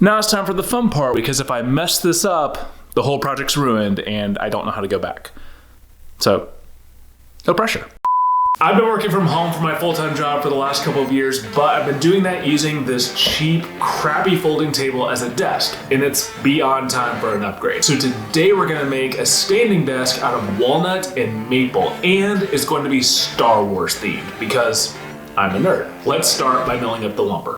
Now it's time for the fun part, because if I mess this up, the whole project's ruined and I don't know how to go back. So, no pressure. I've been working from home for my full-time job for the last couple of years, but I've been doing that using this cheap, crappy folding table as a desk, and it's beyond time for an upgrade. So today we're gonna make a standing desk out of walnut and maple, and it's going to be Star Wars themed, because I'm a nerd. Let's start by milling up the lumber.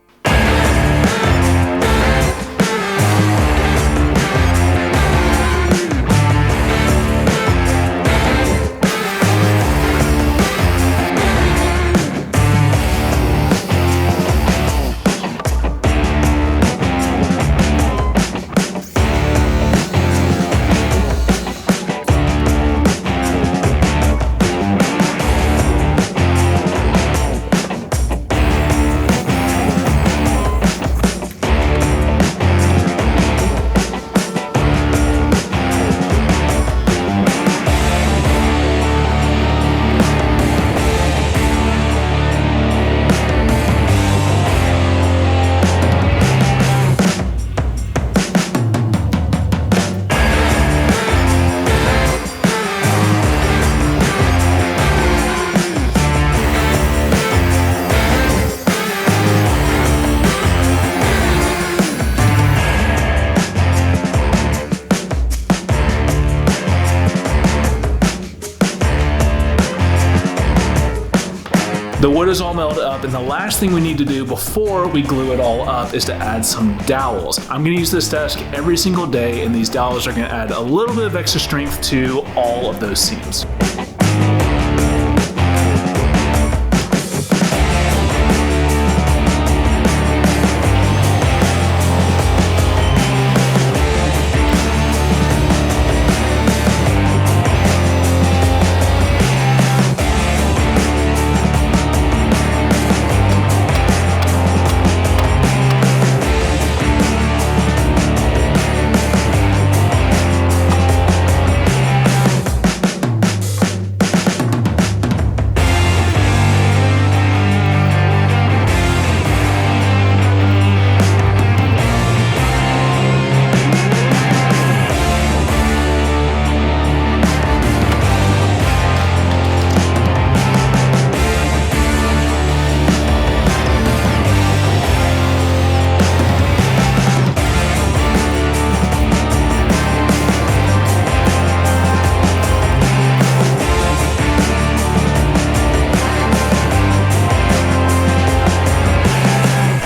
The wood is all melted up, and the last thing we need to do before we glue it all up is to add some dowels. I'm gonna use this desk every single day, and these dowels are gonna add a little bit of extra strength to all of those seams.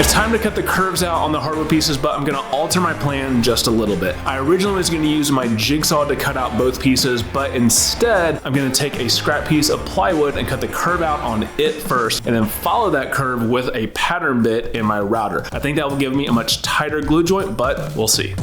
Time to cut the curves out on the hardwood pieces, but I'm gonna alter my plan just a little bit. I originally was gonna use my jigsaw to cut out both pieces, but instead I'm gonna take a scrap piece of plywood and cut the curve out on it first, and then follow that curve with a pattern bit in my router. I think that will give me a much tighter glue joint, but we'll see.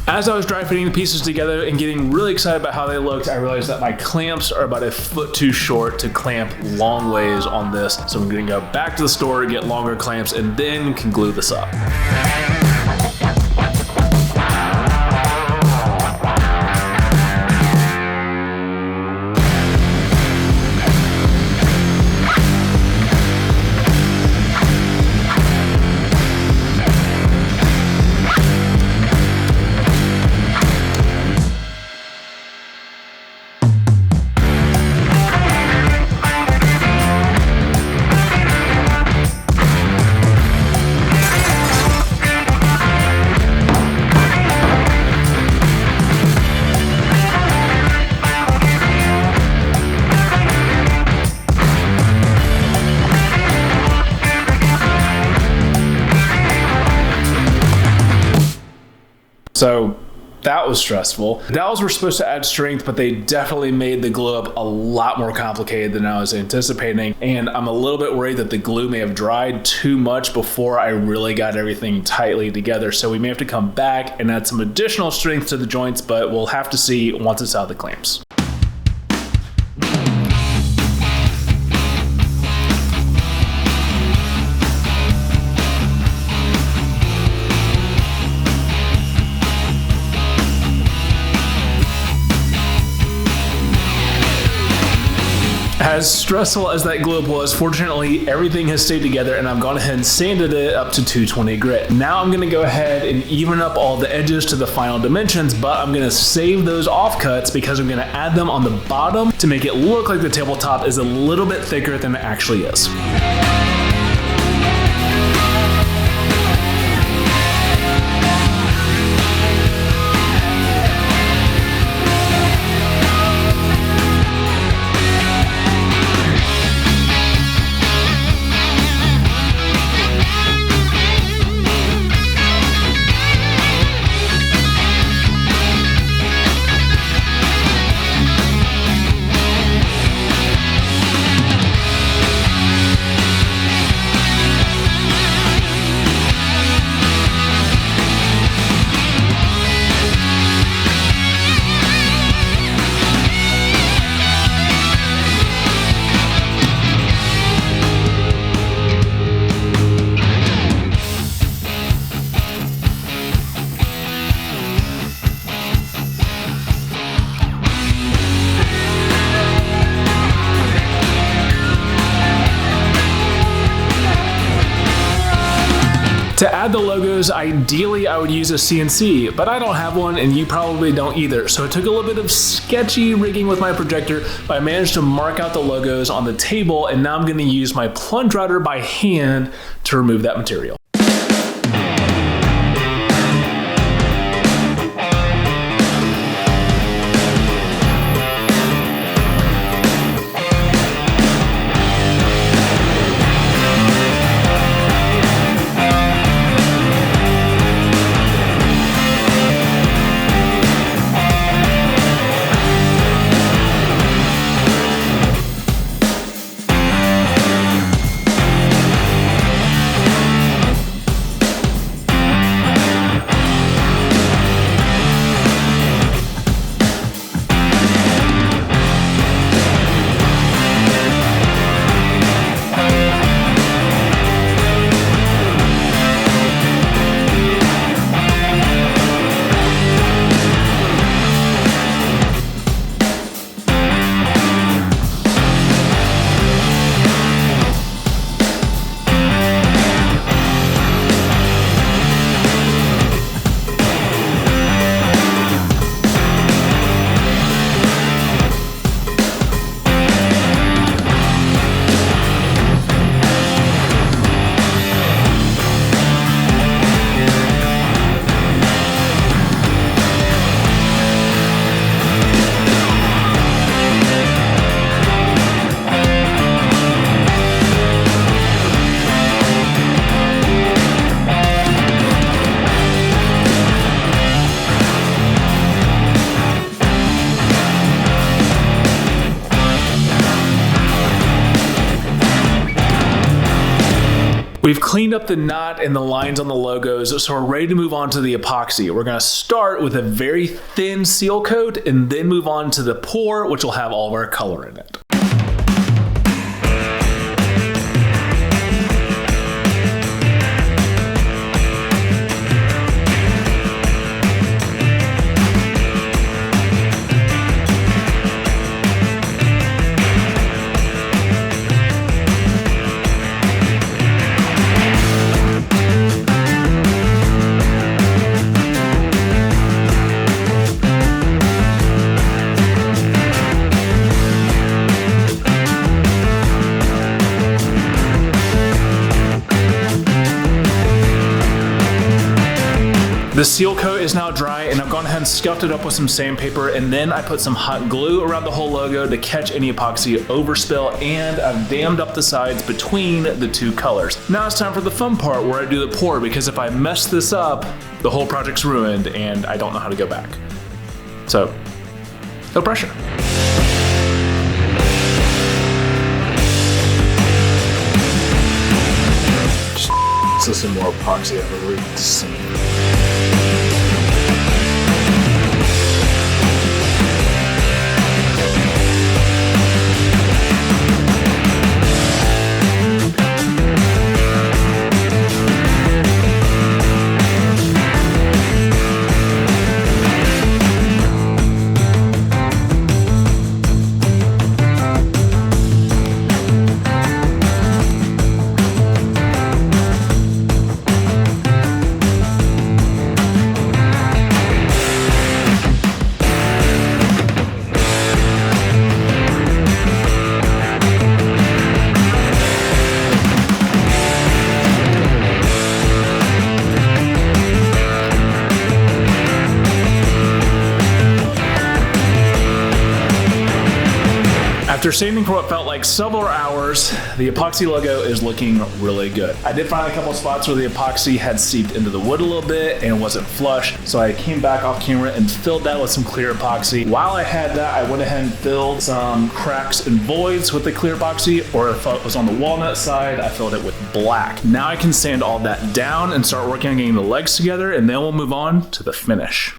As I was dry fitting the pieces together and getting really excited about how they looked, I realized that my clamps are about a foot too short to clamp long ways on this. So I'm gonna go back to the store, get longer clamps, and then can glue this up. So that was stressful. The dowels were supposed to add strength, but they definitely made the glue up a lot more complicated than I was anticipating. And I'm a little bit worried that the glue may have dried too much before I really got everything tightly together. So we may have to come back and add some additional strength to the joints, but we'll have to see once it's out of the clamps. As stressful as that glue up was, fortunately everything has stayed together and I've gone ahead and sanded it up to 220 grit. Now I'm going to go ahead and even up all the edges to the final dimensions, but I'm going to save those offcuts because I'm going to add them on the bottom to make it look like the tabletop is a little bit thicker than it actually is. To add the logos, ideally I would use a CNC, but I don't have one and you probably don't either. So it took a little bit of sketchy rigging with my projector, but I managed to mark out the logos on the table, and now I'm going to use my plunge router by hand to remove that material. We've cleaned up the knot and the lines on the logos, so we're ready to move on to the epoxy. We're going to start with a very thin seal coat and then move on to the pour, which will have all of our color in it. The seal coat is now dry, and I've gone ahead and scuffed it up with some sandpaper, and then I put some hot glue around the whole logo to catch any epoxy overspill, and I've dammed up the sides between the two colors. Now it's time for the fun part where I do the pour, because if I mess this up, the whole project's ruined and I don't know how to go back. So, no pressure. Just some more epoxy I've ever seen. After sanding for what felt like several hours, the epoxy logo is looking really good. I did find a couple spots where the epoxy had seeped into the wood a little bit and wasn't flush, so I came back off camera and filled that with some clear epoxy. While I had that, I went ahead and filled some cracks and voids with the clear epoxy, or if it was on the walnut side, I filled it with black. Now I can sand all that down and start working on getting the legs together, and then we'll move on to the finish.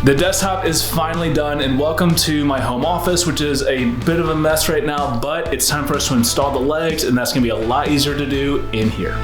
The desktop is finally done, and welcome to my home office, which is a bit of a mess right now, but it's time for us to install the legs, and that's gonna be a lot easier to do in here.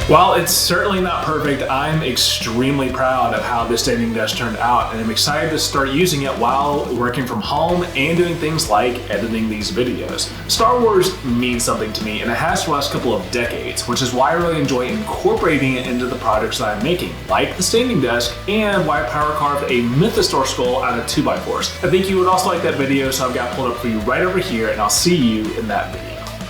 While it's certainly not perfect, I'm extremely proud of how this standing desk turned out, and I'm excited to start using it while working from home and doing things like editing these videos. Star Wars means something to me, and it has for the last couple of decades, which is why I really enjoy incorporating it into the projects that I'm making, like the standing desk, and why I power carved a Mythosaur skull out of 2x4s. I think you would also like that video, so I've got pulled up for you right over here, and I'll see you in that video.